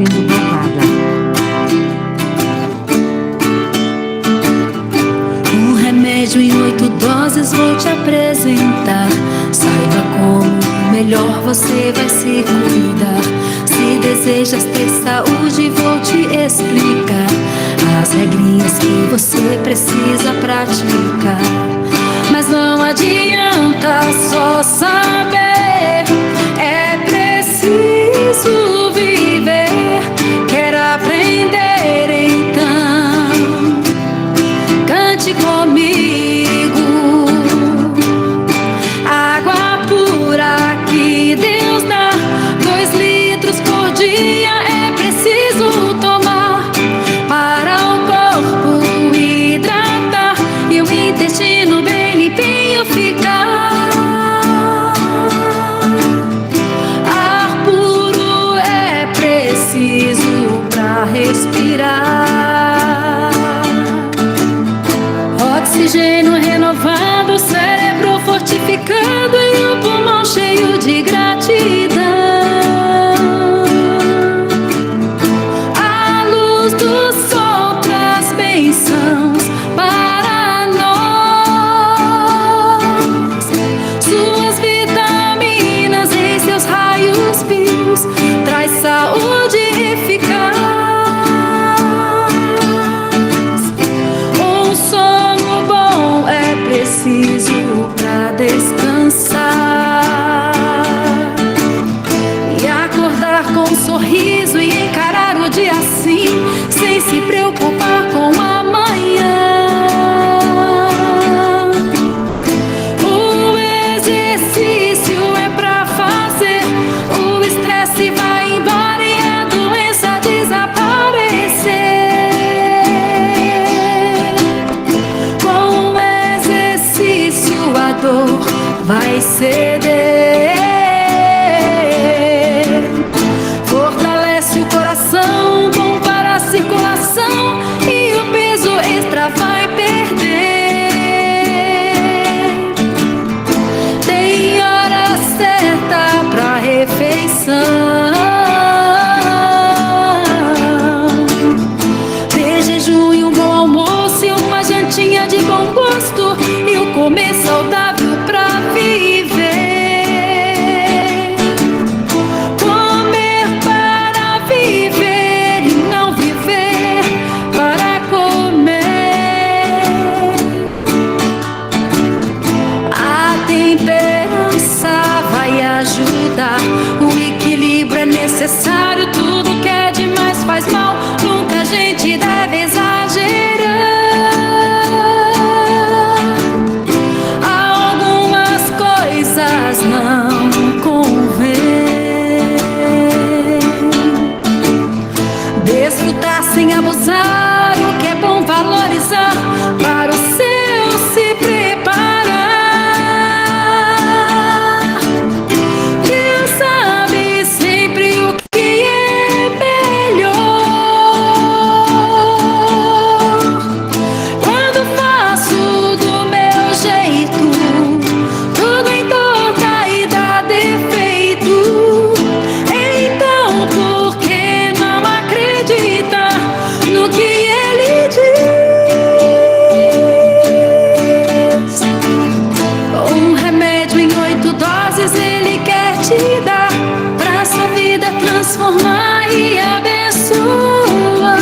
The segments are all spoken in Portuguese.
sendo provada. Um remédio em 8 doses vou te apresentar. Saiba como melhor você vai se cuidar. Se desejas ter saúde, vou te explicar as regrinhas que você precisa praticar. Mas não adianta só saber, é preciso viver. Quer aprender então? Cante comigo. Água pura que Deus dá, 2 litros por dia é preciso tomar para o corpo hidratar e o intestino bem limpinho ficar. Ar puro é preciso pra respirar. Oxigênio renovado, cérebro fortificado e o pulmão cheio de gratidão. A luz do sol traz bênçãos para nós. Suas vitaminas em seus raios-x traz saúde eficaz. Um sono bom é preciso pra descansar e acordar com um sorriso e encarar o dia assim, sem se preocupar com amanhã. O exercício é pra fazer, o estresse vai embora e a doença desaparecer. Com o exercício a dor vai ceder. Fortalece o coração, bom para a circulação e o peso extra vai perder. Tem hora certa pra refeição. De jejum e um bom almoço e uma jantinha de bom gosto e o comer saudável pra viver. Comer para viver e não viver para comer. A temperança vai ajudar. O equilíbrio é necessário. Tudo que é demais faz mal. Nunca a gente deve exagerar. Algumas coisas não convém. Desfrutar sem abusar. O que é bom valorizar para o seu se preparar. Deus sabe sempre o que é melhor. Quando faço do meu jeito, tudo entorta e dá defeito. Então por que não acredita no que ele diz? Um remédio em 8 doses ele quer te dar, pra sua vida transformar e abençoar.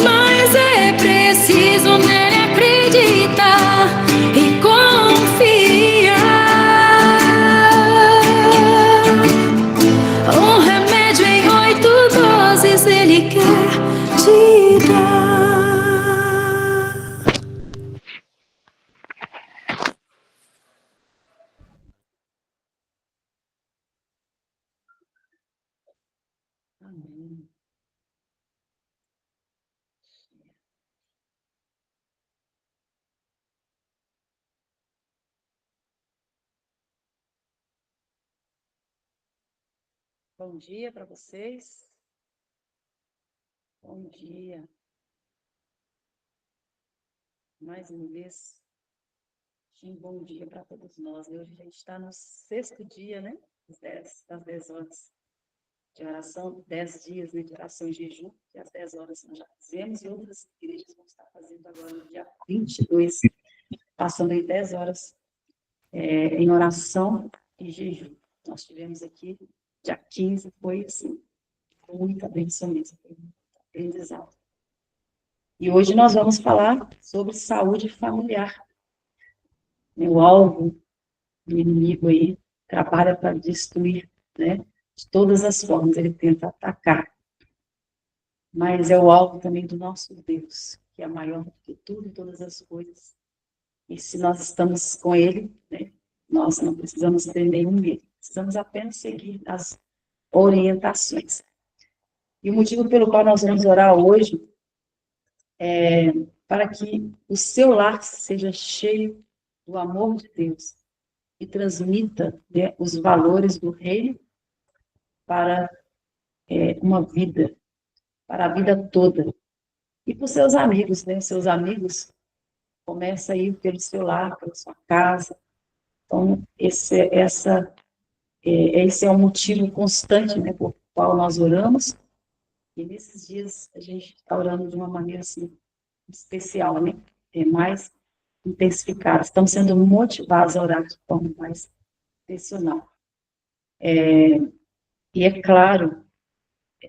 Mas é preciso nele acreditar e confiar. Um remédio em 8 doses ele quer te dar. Amém. Bom dia para vocês. Bom dia. Mais uma vez, um bom dia para todos nós. Hoje a gente está no 6º dia, né? às 10 horas de oração, 10 dias, né, de oração e jejum, que às 10 horas nós já fizemos, e outras igrejas vão estar fazendo agora no dia 22, passando aí 10 horas em oração e jejum. Nós tivemos aqui, dia 15, foi assim, muita bênção mesmo, foi muito aprendizado. E hoje nós vamos falar sobre saúde familiar. O alvo do inimigo aí trabalha para destruir, né? De todas as formas, ele tenta atacar. Mas é o alvo também do nosso Deus, que é maior do que tudo e todas as coisas. E se nós estamos com ele, né, nós não precisamos ter nenhum medo. Precisamos apenas seguir as orientações. E o motivo pelo qual nós vamos orar hoje é para que o seu lar seja cheio do amor de Deus e transmita, né, os valores do reino para uma vida, para a vida toda. E para os seus amigos, né? Seus amigos, começa aí pelo seu lar, pela sua casa. Então, esse é um motivo constante, né, por qual nós oramos. E nesses dias a gente está orando de uma maneira assim, especial, né? Mais intensificada. Estamos sendo motivados a orar de forma mais intencional. E é claro,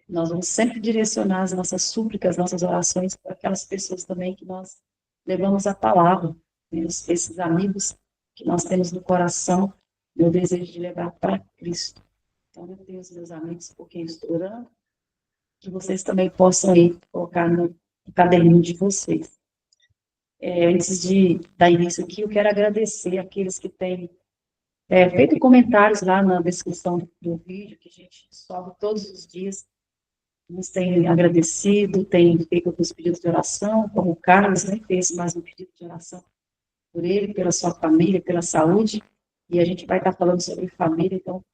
nós vamos sempre direcionar as nossas súplicas, nossas orações para aquelas pessoas também que nós levamos a palavra, né? Esses amigos que nós temos no coração, meu desejo de levar para Cristo. Então, eu tenho os meus amigos por quem estou orando, que vocês também possam ir colocar no caderninho de vocês. Antes de dar início aqui, eu quero agradecer aqueles que têm feito comentários lá na descrição do vídeo, que a gente sobe todos os dias. Nos têm agradecido, têm feito alguns pedidos de oração, como o Carlos, né, fez mais um pedido de oração por ele, pela sua família, pela saúde, e a gente vai estar falando sobre família, então,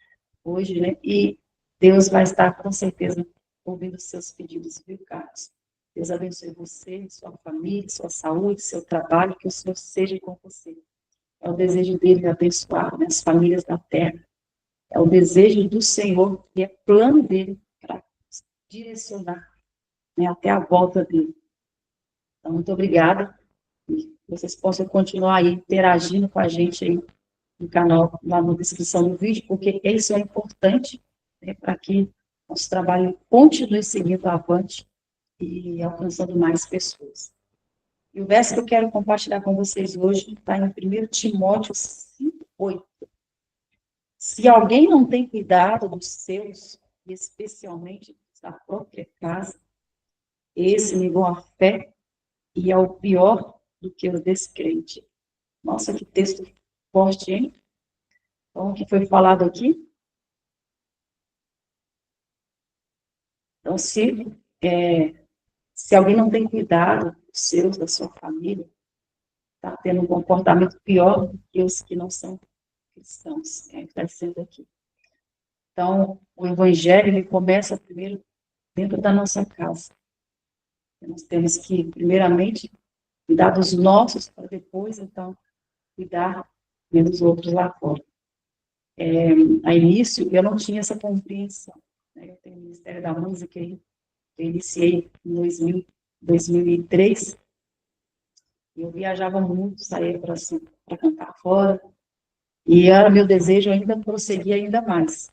hoje, né, e Deus vai estar, com certeza, ouvindo os seus pedidos, viu, Carlos? Deus abençoe você, sua família, sua saúde, seu trabalho, que o Senhor seja com você. É o desejo dele de abençoar, né, as famílias da terra. É o desejo do Senhor, e é plano dele para direcionar, né, até a volta dele. Então, muito obrigada. E vocês possam continuar aí interagindo com a gente aí no canal, lá na descrição do vídeo, porque isso é importante, né, para que nosso trabalho continue seguindo avante e alcançando mais pessoas. E o verso que eu quero compartilhar com vocês hoje está em 1 Timóteo 5:8. Se alguém não tem cuidado dos seus, especialmente da própria casa, esse negou a fé e é o pior do que o descrente. Nossa, que texto forte, hein? Então, o que foi falado aqui? Então, se alguém não tem cuidado dos seus, da sua família, está tendo um comportamento pior do que os que não são cristãos, né? Está sendo aqui. Então, o evangelho, ele começa primeiro dentro da nossa casa. Nós temos que, primeiramente, cuidar dos nossos, para depois, então, cuidar dos outros lá fora. A início, eu não tinha essa compreensão, né? Eu tenho o Ministério da Música aí, eu iniciei em 2003, e eu viajava muito, saía para cantar fora, e era meu desejo ainda prosseguir ainda mais.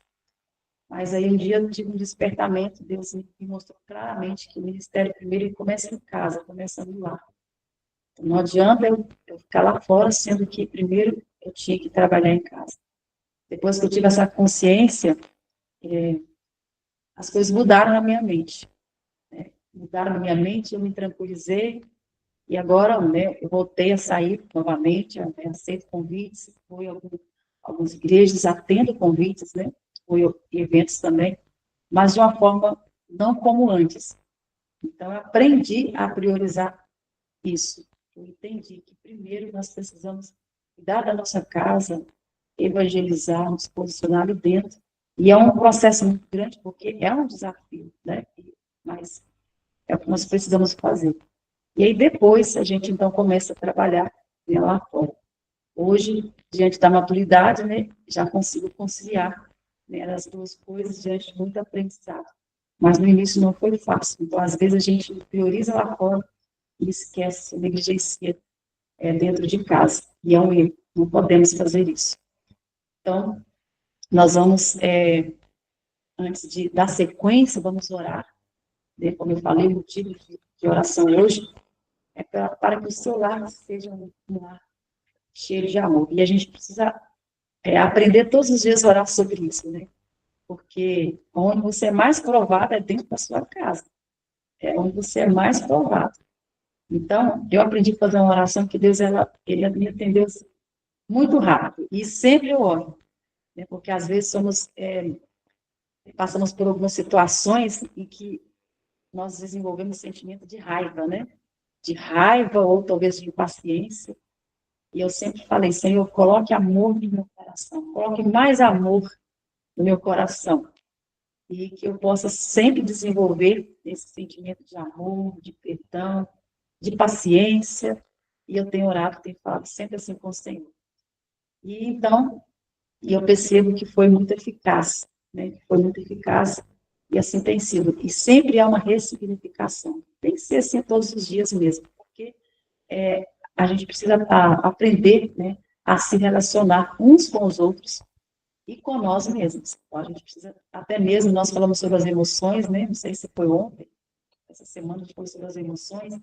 Mas aí um dia eu tive um despertamento, Deus me mostrou claramente que o ministério primeiro ele começa em casa, começa no lar. Então, não adianta eu ficar lá fora, sendo que primeiro eu tinha que trabalhar em casa. Depois que eu tive essa consciência, as coisas mudaram na minha mente. Né? Mudaram na minha mente, eu me tranquilizei, e agora, né, eu voltei a sair novamente, né, aceito convites, fui a algumas igrejas, atendo convites, né, fui a eventos também, mas de uma forma não como antes. Então, eu aprendi a priorizar isso. Eu entendi que primeiro nós precisamos cuidar da nossa casa, evangelizar, nos posicionar ali dentro. E é um processo muito grande, porque é um desafio, né? Mas é o que nós precisamos fazer. E aí depois a gente então começa a trabalhar, né, lá fora. Hoje, diante da maturidade, né, já consigo conciliar né, as duas coisas diante de muito aprendizado. Mas no início não foi fácil. Então, às vezes, a gente prioriza lá fora e esquece, negligencia dentro de casa. E é um erro. Não podemos fazer isso. Então, nós vamos, antes de dar sequência, vamos orar. Né? Como eu falei, o motivo de oração hoje é para que o seu lar seja um lar cheio de amor. E a gente precisa aprender todos os dias a orar sobre isso, né? Porque onde você é mais provado é dentro da sua casa. É onde você é mais provado. Então, eu aprendi a fazer uma oração que Deus, ele me atendeu muito rápido. E sempre eu oro. Né? Porque às vezes passamos por algumas situações em que nós desenvolvemos sentimento de raiva, né? De raiva ou talvez de impaciência. E eu sempre falei, Senhor, coloque amor no meu coração. Coloque mais amor no meu coração. E que eu possa sempre desenvolver esse sentimento de amor, de perdão, de paciência. E eu tenho orado, tenho falado sempre assim com o Senhor. E então, eu percebo que foi muito eficaz, né? Foi muito eficaz e assim tem sido. E sempre há uma ressignificação. Tem que ser assim todos os dias mesmo, porque a gente precisa aprender, né, a se relacionar uns com os outros e com nós mesmos. Então, a gente precisa, até mesmo, nós falamos sobre as emoções, né? Não sei se foi ontem, essa semana a gente falou sobre as emoções.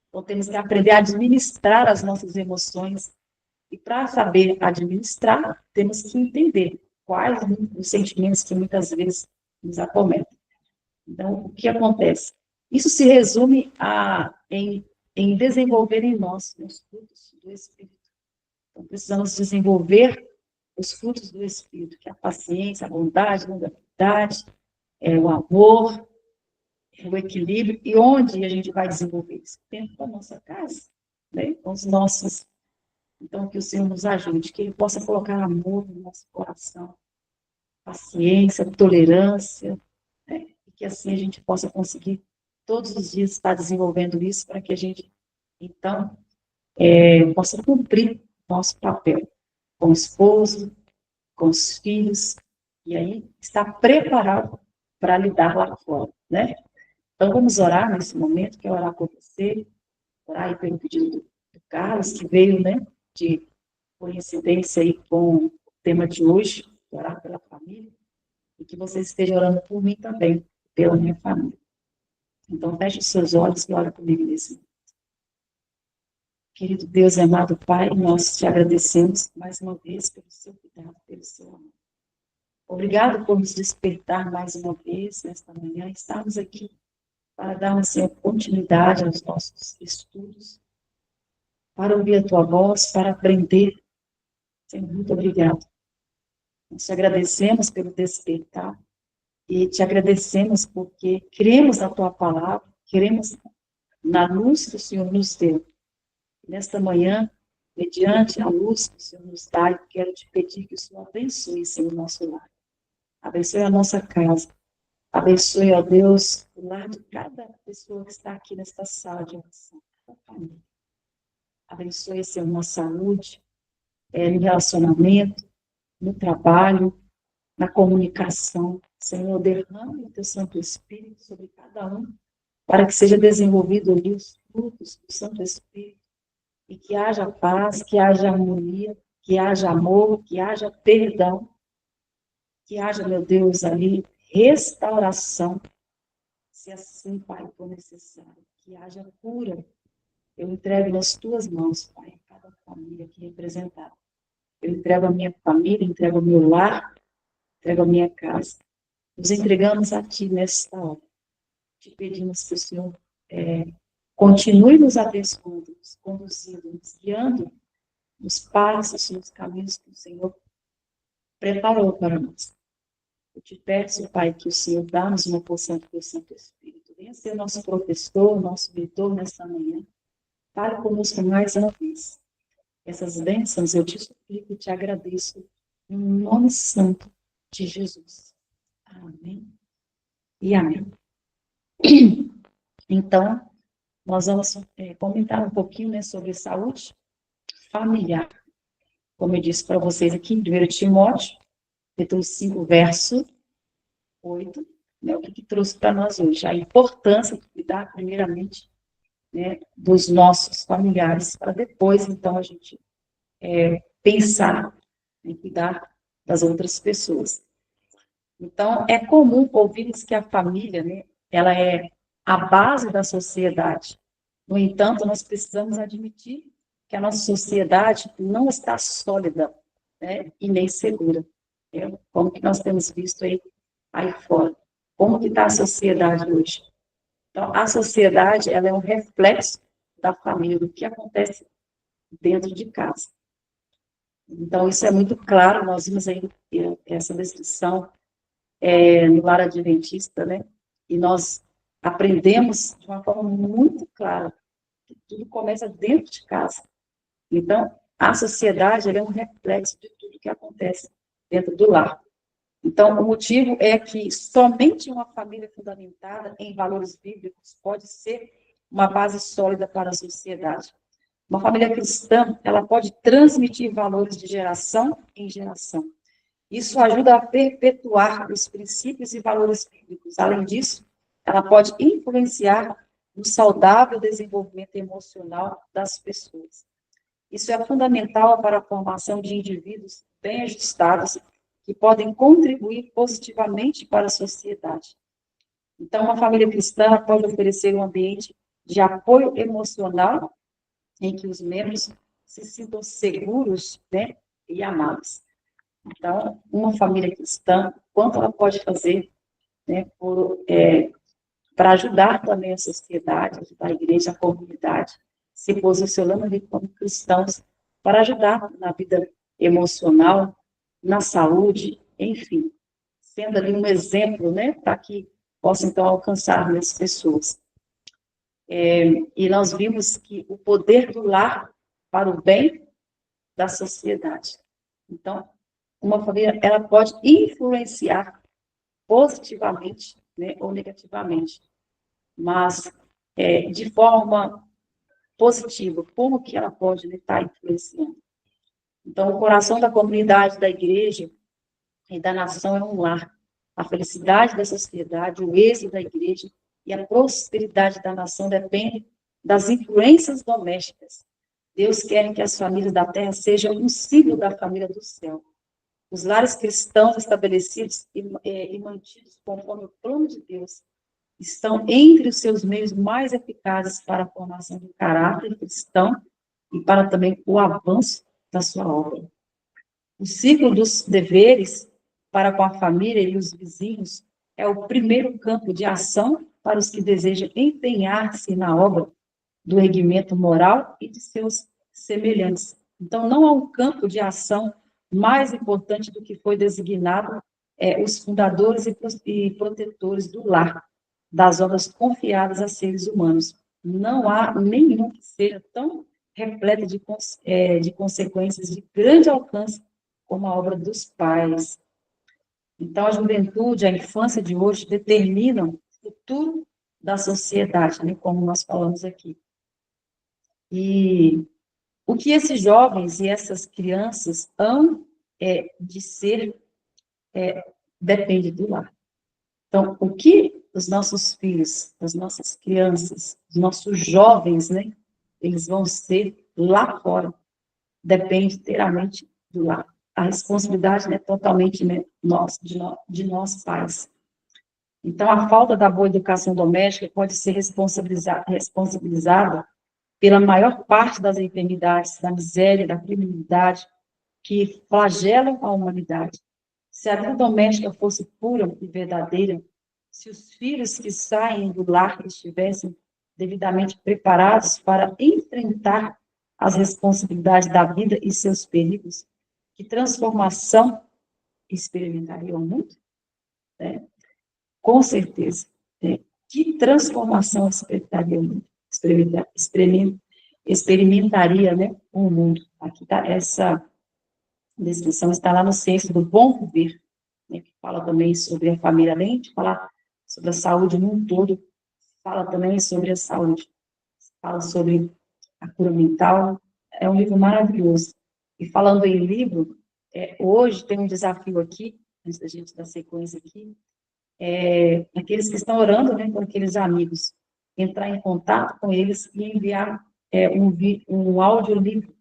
Então, temos que aprender a administrar as nossas emoções. E para saber administrar, temos que entender quais os sentimentos que muitas vezes nos acometem. Então, o que acontece? Isso se resume em desenvolver em nós os frutos do Espírito. Então, precisamos desenvolver os frutos do Espírito, que é a paciência, a bondade, a longanimidade, o amor, o equilíbrio. E onde a gente vai desenvolver isso? Dentro da nossa casa, né? Com os nossos. Então, que o Senhor nos ajude, que Ele possa colocar amor no nosso coração, paciência, tolerância, né? E que assim a gente possa conseguir todos os dias estar desenvolvendo isso para que a gente, então, possa cumprir nosso papel com o esposo, com os filhos, e aí estar preparado para lidar lá fora, né? Então, vamos orar nesse momento, que é orar por você, orar aí pelo pedido do Carlos, que veio, né, de coincidência aí com o tema de hoje, orar pela família, e que você esteja orando por mim também, pela minha família. Então, feche os seus olhos e ore comigo nesse momento. Querido Deus e amado Pai, nós te agradecemos mais uma vez pelo seu cuidado, pelo seu amor. Obrigado por nos despertar mais uma vez nesta manhã. Estamos aqui para dar, Senhor, continuidade aos nossos estudos, para ouvir a tua voz, para aprender. Senhor, muito obrigado. Nós te agradecemos pelo despertar e te agradecemos porque cremos na tua palavra, cremos na luz que o Senhor nos deu. Nesta manhã, mediante a luz que o Senhor nos dá, eu quero te pedir que o Senhor abençoe, Senhor, o nosso lar. Abençoe a nossa casa. Abençoe, ó Deus, o lar de cada pessoa que está aqui nesta sala de oração, cada família. Abençoe, Senhor, na saúde, no relacionamento, no trabalho, na comunicação. Senhor, derrame o teu Santo Espírito sobre cada um, para que seja desenvolvido ali os frutos do Santo Espírito, e que haja paz, que haja harmonia, que haja amor, que haja perdão, que haja, meu Deus, ali restauração, se assim, Pai, for necessário, que haja cura. Eu entrego nas tuas mãos, Pai, cada família aqui representada. Eu entrego a minha família, entrego o meu lar, entrego a minha casa. Nos entregamos a Ti nesta hora. Te pedimos que o Senhor continue nos abençoando, nos conduzindo, nos guiando nos passos, nos caminhos que o Senhor preparou para nós. Eu te peço, Pai, que o Senhor dá-nos uma porção do teu Santo Espírito. Venha ser nosso professor, nosso mentor nesta manhã. Fale conosco mais uma vez. Essas bênçãos eu te suplico e te agradeço em nome santo de Jesus. Amém e amém. Então, nós vamos comentar um pouquinho, né, sobre saúde familiar. Como eu disse para vocês aqui, em 1 Timóteo, capítulo 5, verso 8, né, o que trouxe para nós hoje? A importância de cuidar, primeiramente, né, dos nossos familiares, para depois, então, a gente pensar em cuidar das outras pessoas. Então, é comum ouvirmos que a família, né, ela é a base da sociedade. No entanto, nós precisamos admitir que a nossa sociedade não está sólida, né, e nem segura. Né? Como que nós temos visto aí fora. Como que está a sociedade hoje? Então, a sociedade, ela é um reflexo da família, do que acontece dentro de casa. Então, isso é muito claro, nós vimos aí essa descrição no lar adventista, né? E nós aprendemos de uma forma muito clara que tudo começa dentro de casa. Então, a sociedade é um reflexo de tudo que acontece dentro do lar. Então, o motivo é que somente uma família fundamentada em valores bíblicos pode ser uma base sólida para a sociedade. Uma família cristã, ela pode transmitir valores de geração em geração. Isso ajuda a perpetuar os princípios e valores bíblicos. Além disso, ela pode influenciar no saudável desenvolvimento emocional das pessoas. Isso é fundamental para a formação de indivíduos bem ajustados que podem contribuir positivamente para a sociedade. Então, uma família cristã pode oferecer um ambiente de apoio emocional em que os membros se sintam seguros, né, e amados. Então, uma família cristã, quanto ela pode fazer, né, para ajudar também a sociedade, ajudar a igreja, a comunidade, se posicionando ali como cristãos, para ajudar na vida emocional, na saúde, enfim, sendo ali um exemplo, né, para que possa, então, alcançar as pessoas. E nós vimos que o poder do lar para o bem da sociedade. Então, uma família, ela pode influenciar positivamente, né, ou negativamente, mas de forma positiva, como que ela pode estar influenciando? Então, o coração da comunidade, da igreja e da nação é um lar. A felicidade da sociedade, o êxito da igreja e a prosperidade da nação dependem das influências domésticas. Deus quer que as famílias da terra sejam um símbolo da família do céu. Os lares cristãos estabelecidos e mantidos conforme o plano de Deus estão entre os seus meios mais eficazes para a formação do caráter cristão e para também o avanço da sua obra. O ciclo dos deveres para com a família e os vizinhos é o primeiro campo de ação para os que desejam empenhar-se na obra do erguimento moral e de seus semelhantes. Então, não há um campo de ação mais importante do que foi designado os fundadores e protetores do lar, das obras confiadas a seres humanos. Não há nenhum que seja tão repleta de consequências de grande alcance como a obra dos pais. Então, a juventude, a infância de hoje determinam o futuro da sociedade, né, como nós falamos aqui. E o que esses jovens e essas crianças hão de ser depende do lar. Então, o que os nossos filhos, as nossas crianças, os nossos jovens, né, eles vão ser lá fora, depende inteiramente do lar. A responsabilidade é totalmente, né, de nós pais. Então, a falta da boa educação doméstica pode ser responsabilizada pela maior parte das enfermidades, da miséria, da criminalidade, que flagelam a humanidade. Se a vida doméstica fosse pura e verdadeira, se os filhos que saem do lar estivessem devidamente preparados para enfrentar as responsabilidades da vida e seus perigos, que transformação experimentariam o mundo? Com certeza. Que transformação experimentaria o mundo? Experimentaria, né, o mundo. Aqui tá, essa descrição está lá no Ciência do Bom Viver, né, que fala também sobre a família, além de falar sobre a saúde num todo, fala também sobre a saúde, fala sobre a cura mental. É um livro maravilhoso. E falando em livro, hoje tem um desafio aqui, antes da gente dar sequência aqui, aqueles que estão orando, né, com aqueles amigos, entrar em contato com eles e enviar um audiolivro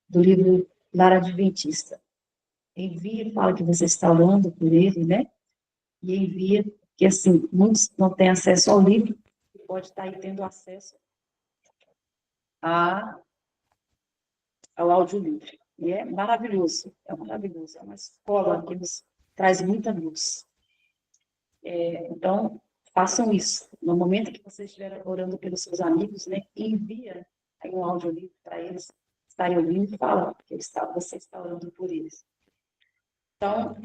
do livro Lar Adventista. Envia, fala que você está orando por ele, né? E envia, que assim, muitos não têm acesso ao livro, e pode estar aí tendo acesso ao audiolivro. E é maravilhoso, é uma escola que nos traz muita luz. Então, façam isso. No momento que você estiver orando pelos seus amigos, né, envia aí um audiolivro para eles estarem ouvindo e fala que você está orando por eles. Então,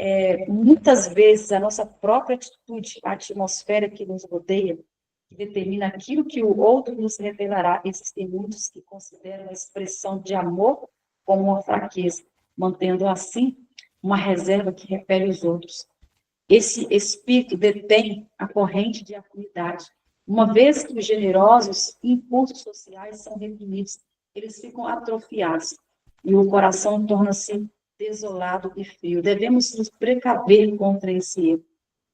muitas vezes a nossa própria atitude, a atmosfera que nos rodeia, que determina aquilo que o outro nos revelará. Existem muitos que consideram a expressão de amor como uma fraqueza, mantendo assim uma reserva que repele os outros. Esse espírito detém a corrente de afinidade. Uma vez que os generosos impulsos sociais são reprimidos, eles ficam atrofiados e o coração torna-se desolado e frio. Devemos nos precaver contra esse erro.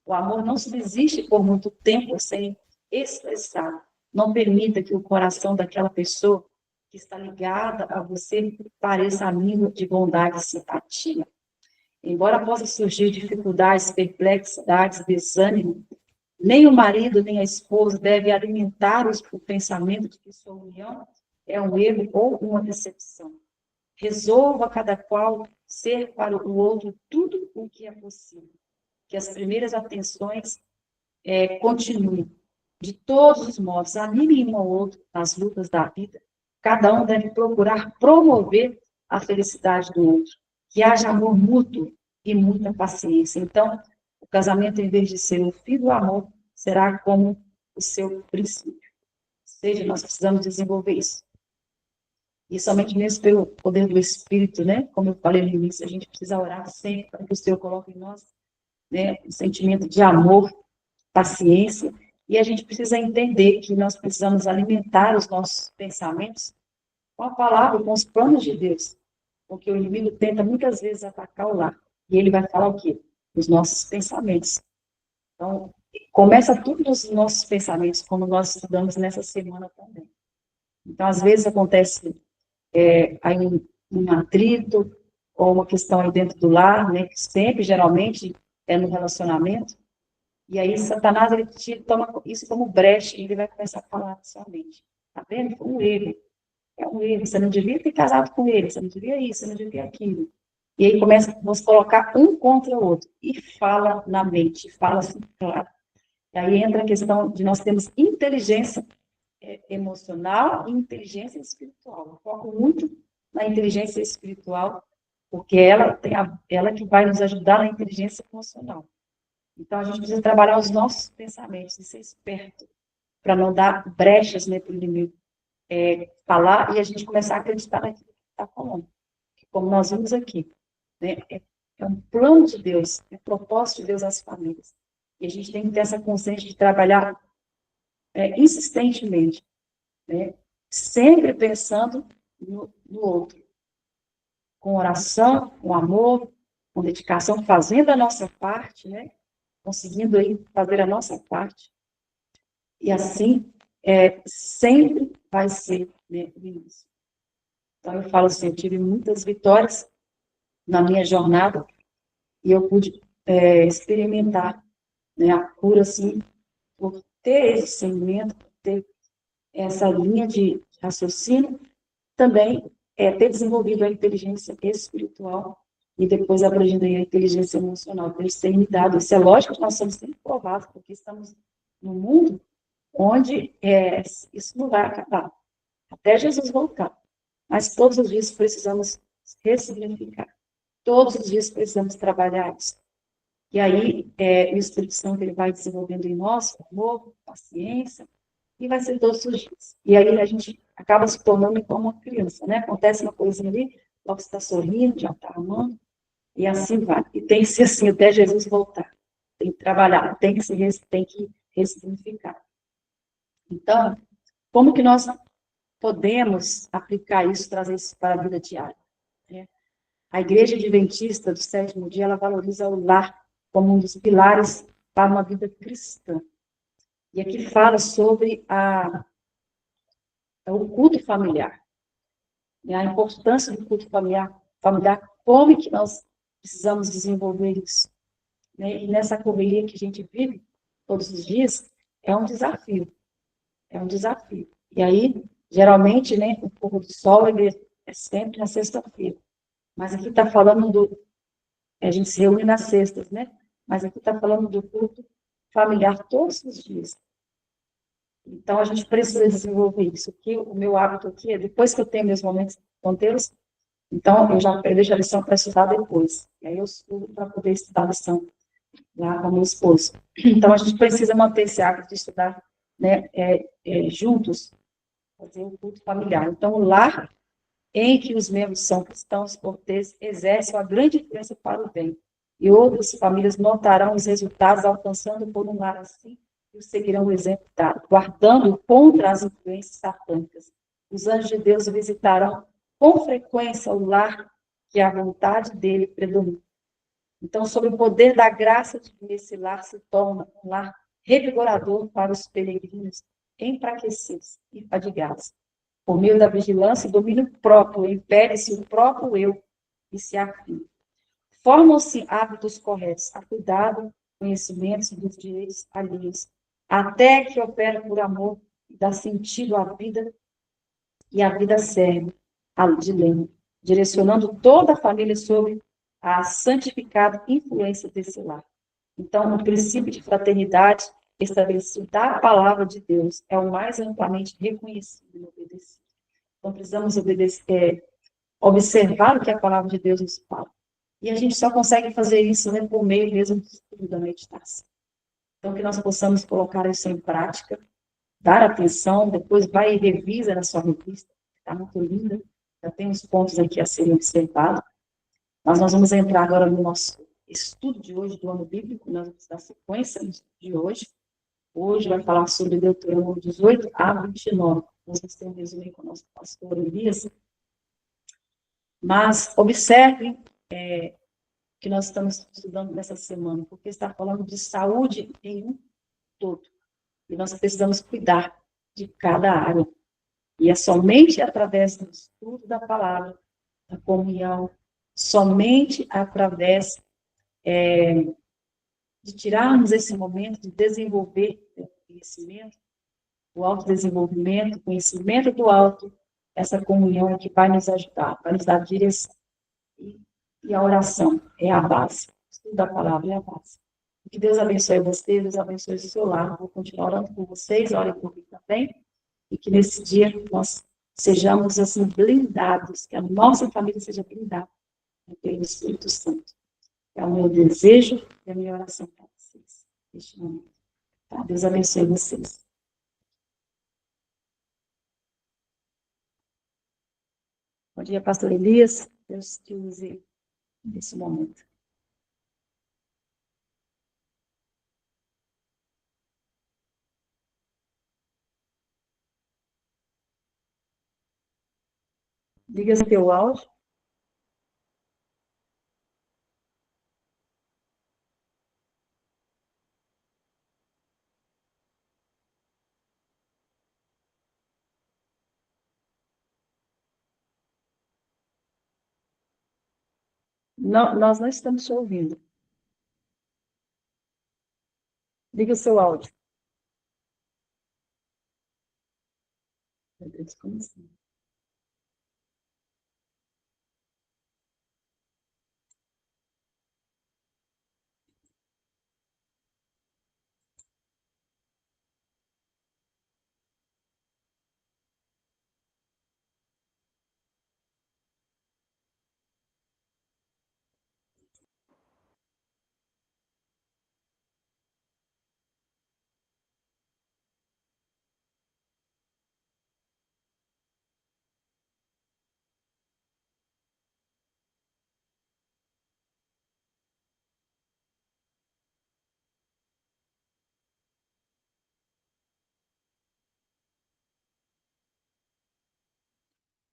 O amor não subsiste por muito tempo sem expressar. Não permita que o coração daquela pessoa que está ligada a você pareça amigo de bondade e simpatia. Embora possa surgir dificuldades, perplexidades, desânimo, nem o marido nem a esposa deve alimentar o pensamento de que sua união é um erro ou uma decepção. Resolva cada qual ser para o outro tudo o que é possível. Que as primeiras atenções continuem. De todos os modos, animem um ao outro nas lutas da vida. Cada um deve procurar promover a felicidade do outro. Que haja amor mútuo e muita paciência. Então, o casamento, em vez de ser o fim do amor, será como o seu princípio. Ou seja, nós precisamos desenvolver isso. E somente mesmo pelo poder do Espírito, né? Como eu falei no início, a gente precisa orar sempre para que o Senhor coloque em nós, né, um sentimento de amor, paciência, e a gente precisa entender que nós precisamos alimentar os nossos pensamentos com a palavra, com os planos de Deus, porque o inimigo tenta muitas vezes atacar o lar, e ele vai falar o quê? Os nossos pensamentos. Então, começa tudo nos nossos pensamentos, como nós estudamos nessa semana também. Então, às vezes acontece aí um atrito, ou uma questão aí dentro do lar, né, que sempre, geralmente, é no relacionamento, e aí Satanás, ele toma isso como brecha, e ele vai começar a falar na sua mente. Tá vendo? Foi um erro. É um erro. Você não devia ter casado com ele, você não devia isso, você não devia aquilo. E aí vamos colocar um contra o outro, e fala na mente, fala assim, claro. E aí entra a questão de nós termos inteligência emocional e inteligência espiritual. Eu foco muito na inteligência espiritual, porque ela que vai nos ajudar na inteligência emocional. Então, a gente precisa trabalhar os nossos pensamentos e ser esperto para não dar brechas, né, para o inimigo falar e a gente começar a acreditar naquilo que está falando. Como nós vimos aqui, né, é um plano de Deus, é um propósito de Deus às famílias. E a gente tem que ter essa consciência de trabalhar insistentemente, né, sempre pensando no outro, com oração, com amor, com dedicação, fazendo a nossa parte, né, conseguindo aí fazer a nossa parte. E assim, sempre vai ser, né, o início. Então, eu falo assim, eu tive muitas vitórias na minha jornada e eu pude experimentar, né, a cura, assim, por ter esse segmento, por ter essa linha de raciocínio, também ter desenvolvido a inteligência espiritual e depois abrangendo a inteligência emocional, por isso tem me dado. Isso é lógico que nós somos sempre provados, porque estamos num mundo onde isso não vai acabar, até Jesus voltar. Mas todos os dias precisamos ressignificar, todos os dias precisamos trabalhar isso. E aí, o Espírito Santo ele vai desenvolvendo em nós amor, paciência, e vai ser todos os dias. E aí a gente acaba se tornando como uma criança, né? Acontece uma coisinha ali, logo está sorrindo, já está amando, e assim vai. E tem que ser assim até Jesus voltar. Tem que trabalhar, tem que ressignificar. Então, como que nós podemos aplicar isso, trazer isso para a vida diária? Né? A Igreja Adventista do Sétimo Dia, ela valoriza o lar como um dos pilares para uma vida cristã. E aqui fala sobre o culto familiar, né? A importância do culto familiar, como que nós precisamos desenvolver isso, né? E nessa correria que a gente vive todos os dias, é um desafio, é um desafio. E aí, geralmente, né, o pôr do sol ele é sempre na sexta-feira. Mas aqui está falando a gente se reúne nas sextas, né? Mas aqui está falando do culto familiar todos os dias. Então, a gente precisa desenvolver isso. Aqui, o meu hábito aqui é, depois que eu tenho meus momentos ponteiros, então, eu deixo a lição para estudar depois. E aí eu estudo para poder estudar a lição lá com o meu esposo. Então, a gente precisa manter esse hábito de estudar, né, juntos, fazer um culto familiar. Então, o lar em que os membros são cristãos corteses exerce uma grande influência para o bem. E outras famílias notarão os resultados alcançando por um lar assim e seguirão o exemplo dado, guardando contra as influências satânicas. Os anjos de Deus visitarão com frequência o lar que a vontade dele predomina. Então, sob o poder da graça de Deus, esse lar se torna um lar revigorador para os peregrinos enfraquecidos e fadigados. Por meio da vigilância e domínio próprio, impede-se o próprio eu e se afirma. Formam-se hábitos corretos, a cuidado, conhecimentos dos direitos alheios, até que opera por amor e dá sentido à vida, e a vida serve a dilema, direcionando toda a família sobre a santificada influência desse lar. Então, o princípio de fraternidade estabelecido da palavra de Deus é o mais amplamente reconhecido e obedecido. Então, precisamos observar o que a palavra de Deus nos fala. E a gente só consegue fazer isso, né, por meio mesmo do estudo da meditação. Então, que nós possamos colocar isso em prática, dar atenção, depois vai e revisa na sua revista, está muito linda, já tem uns pontos aqui a serem observados. Mas nós vamos entrar agora no nosso estudo de hoje, do ano bíblico, nós vamos dar sequência de hoje. Hoje vai falar sobre Deuteronômio 18 a 29. Nós vamos ter um resumo com o nosso pastor Elias. Mas observe que nós estamos estudando nessa semana, porque está falando de saúde em um todo. E nós precisamos cuidar de cada área. E é somente através do estudo da palavra, da comunhão, somente através de tirarmos esse momento de desenvolver o conhecimento, o autodesenvolvimento, o conhecimento do alto, essa comunhão é que vai nos ajudar, vai nos dar direção. E a oração é a base. O estudo da palavra é a base. Que Deus abençoe você, Deus abençoe o seu lar. Vou continuar orando por vocês, orem por mim também. E que nesse dia nós sejamos assim blindados, que a nossa família seja blindada pelo Espírito Santo. É o meu desejo e a minha oração para vocês neste momento. Tá? Deus abençoe vocês. Bom dia, pastor Elias. Deus te use nesse momento. Liga seu áudio. Não, nós não estamos te ouvindo. Liga o seu áudio. Meu Deus, como assim?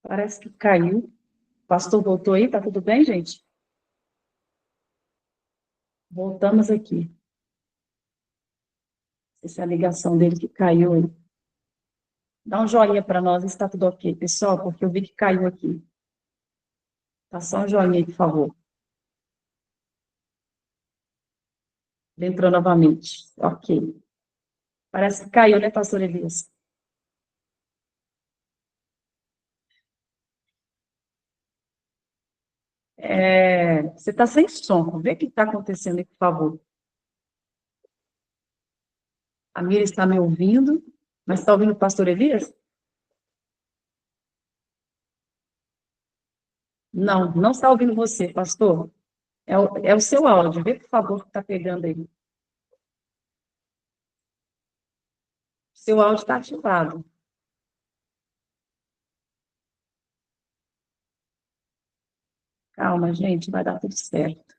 Parece que caiu. O pastor voltou aí, tá tudo bem, gente? Voltamos aqui. Essa é a ligação dele que caiu aí. Dá um joinha para nós, se está tudo ok, pessoal, porque eu vi que caiu aqui. Tá só um joinha aí, por favor. Ele entrou novamente. Ok. Parece que caiu, né, pastor Elias? Você está sem som. Vê o que está acontecendo aí, por favor. A Mira está me ouvindo, mas está ouvindo o pastor Elias? Não, não está ouvindo você, pastor. É o seu áudio. Vê, por favor, o que está pegando aí. Seu áudio está ativado. Calma, gente, vai dar tudo certo.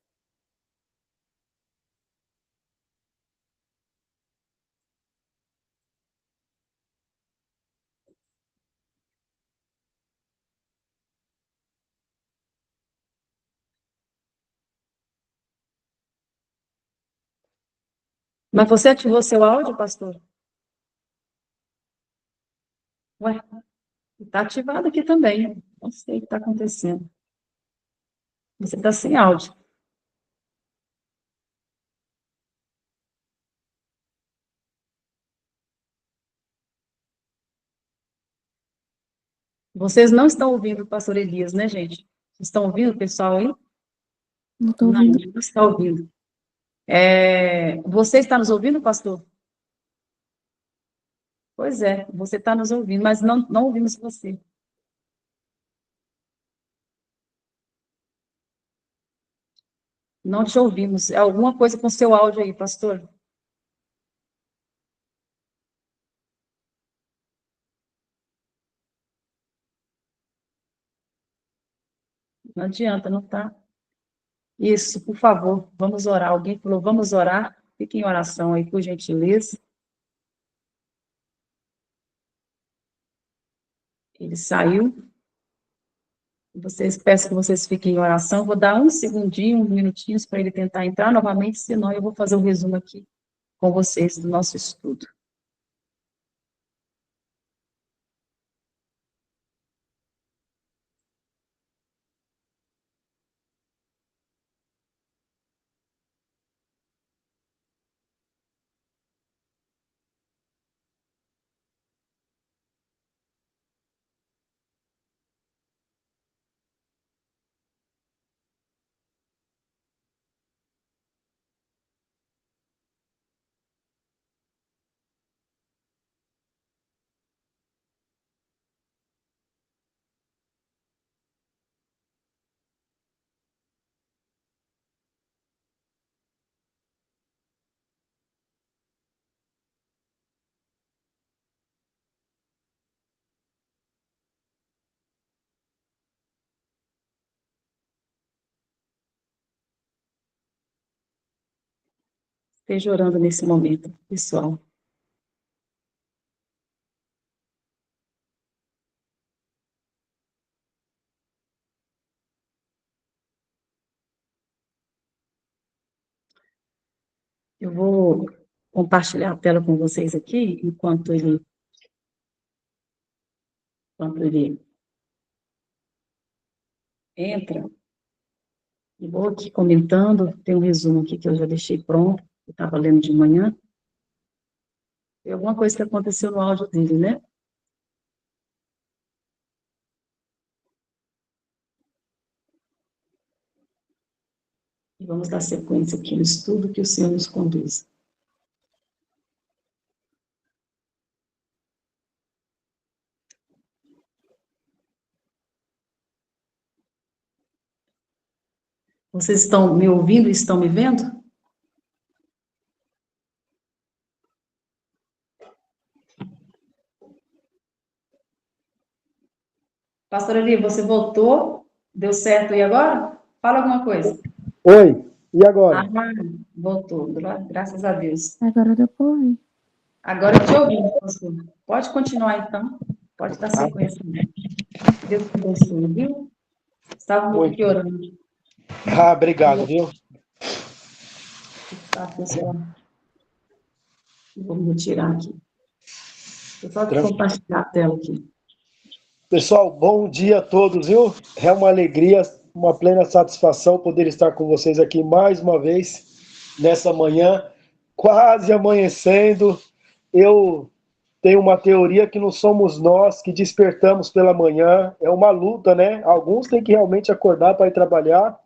Mas você ativou seu áudio, pastor? Ué, está ativado aqui também. Não sei o que está acontecendo. Você está sem áudio. Vocês não estão ouvindo o pastor Elias, né, gente? Vocês estão ouvindo o pessoal aí? Não estou Não, ouvindo. não está ouvindo. Você está nos ouvindo, pastor? Pois é, você está nos ouvindo, mas não ouvimos você. Não te ouvimos. É alguma coisa com seu áudio aí, pastor? Não adianta, não está. Isso, por favor, vamos orar. Alguém falou, vamos orar. Fique em oração aí, por gentileza. Ele saiu. Peço que vocês fiquem em oração. Vou dar um segundinho, uns minutinhos para ele tentar entrar novamente, senão eu vou fazer um resumo aqui com vocês do nosso estudo. Esteja orando nesse momento, pessoal. Eu vou compartilhar a tela com vocês aqui, enquanto ele entra. E vou aqui comentando, tem um resumo aqui que eu já deixei pronto, eu estava lendo de manhã. Tem alguma coisa que aconteceu no áudio dele, né? E vamos dar sequência aqui no estudo que o Senhor nos conduz. Vocês estão me ouvindo e estão me vendo? Pastor Eli, você voltou? Deu certo aí agora? Fala alguma coisa. Oi, e agora? Voltou, graças a Deus. Agora deu para ouvir. Agora eu te ouvi, pastor. Pode continuar, então. Pode dar sequência. Deus te abençoe, viu? Estava Muito. aqui orando. Obrigado, viu? Tá, pessoal? Vamos tirar aqui. Eu só Tranquilo. compartilhar a tela aqui. Pessoal, bom dia a todos, viu? É uma alegria, uma plena satisfação poder estar com vocês aqui mais uma vez, nessa manhã, quase amanhecendo. Eu tenho uma teoria que não somos nós que despertamos pela manhã, é uma luta, né? Alguns têm que realmente acordar para ir trabalhar,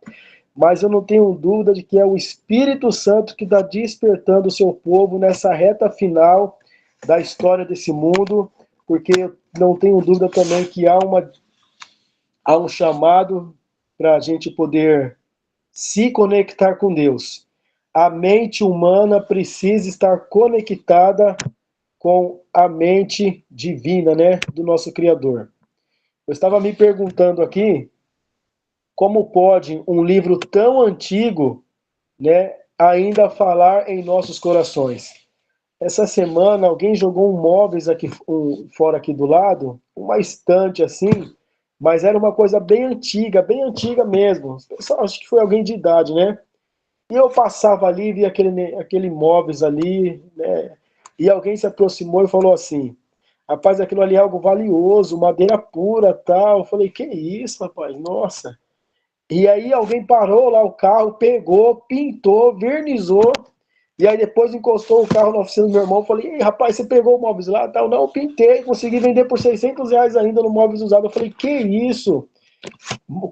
mas eu não tenho dúvida de que é o Espírito Santo que está despertando o seu povo nessa reta final da história desse mundo, porque eu não tenho dúvida também que há um chamado para a gente poder se conectar com Deus. A mente humana precisa estar conectada com a mente divina, né, do nosso Criador. Eu estava me perguntando aqui, como pode um livro tão antigo, né, ainda falar em nossos corações? Essa semana alguém jogou um móveis aqui fora aqui do lado, uma estante assim, mas era uma coisa bem antiga mesmo. Só acho que foi alguém de idade, né? E eu passava ali, via aquele móveis ali, né? E alguém se aproximou e falou assim: rapaz, aquilo ali é algo valioso, madeira pura, tal. Eu falei: que isso, rapaz? Nossa. E aí alguém parou lá o carro, pegou, pintou, vernizou, e aí depois encostou o carro na oficina do meu irmão. Falei: ei, rapaz, você pegou o móveis lá? Tal. Não, pintei, consegui vender por R$ 600 ainda no móveis usado. Eu falei: que isso?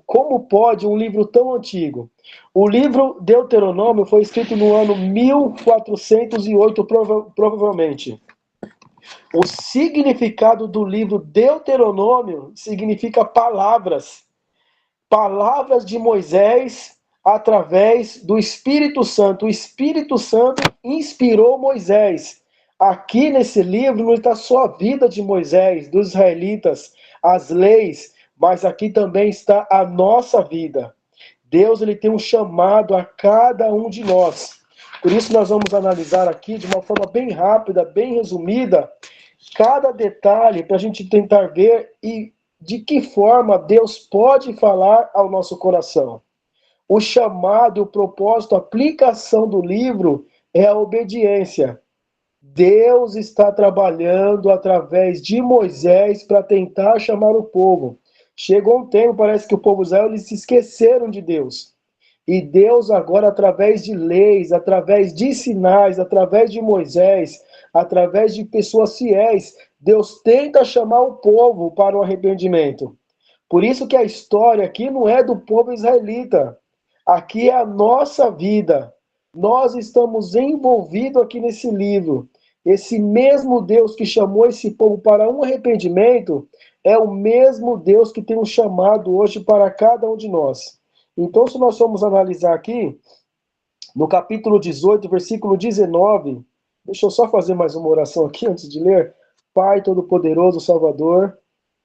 Como pode um livro tão antigo? O livro Deuteronômio foi escrito no ano 1408, provavelmente. O significado do livro Deuteronômio significa palavras. Palavras de Moisés através do Espírito Santo. O Espírito Santo inspirou Moisés. Aqui nesse livro não está só a vida de Moisés, dos israelitas, as leis, mas aqui também está a nossa vida. Deus, ele tem um chamado a cada um de nós. Por isso nós vamos analisar aqui de uma forma bem rápida, bem resumida, cada detalhe para a gente tentar ver e de que forma Deus pode falar ao nosso coração. O chamado, o propósito, a aplicação do livro é a obediência. Deus está trabalhando através de Moisés para tentar chamar o povo. Chegou um tempo, parece que o povo de Israel, eles se esqueceram de Deus. E Deus agora, através de leis, através de sinais, através de Moisés, através de pessoas fiéis, Deus tenta chamar o povo para o arrependimento. Por isso que a história aqui não é do povo israelita. Aqui é a nossa vida. Nós estamos envolvidos aqui nesse livro. Esse mesmo Deus que chamou esse povo para um arrependimento é o mesmo Deus que tem um chamado hoje para cada um de nós. Então, se nós formos analisar aqui, no capítulo 18, versículo 19, deixa eu só fazer mais uma oração aqui antes de ler. Pai Todo-Poderoso, Salvador,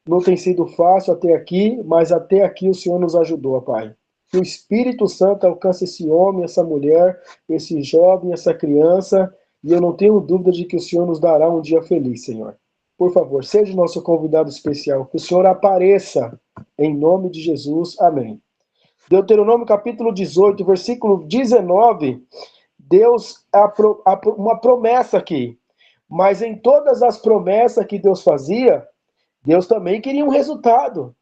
não tem sido fácil até aqui, mas até aqui o Senhor nos ajudou, Pai. Que o Espírito Santo alcance esse homem, essa mulher, esse jovem, essa criança, e eu não tenho dúvida de que o Senhor nos dará um dia feliz, Senhor. Por favor, seja o nosso convidado especial, que o Senhor apareça, em nome de Jesus. Amém. Deuteronômio capítulo 18, versículo 19, Deus, uma promessa aqui. Mas em todas as promessas que Deus fazia, Deus também queria um resultado.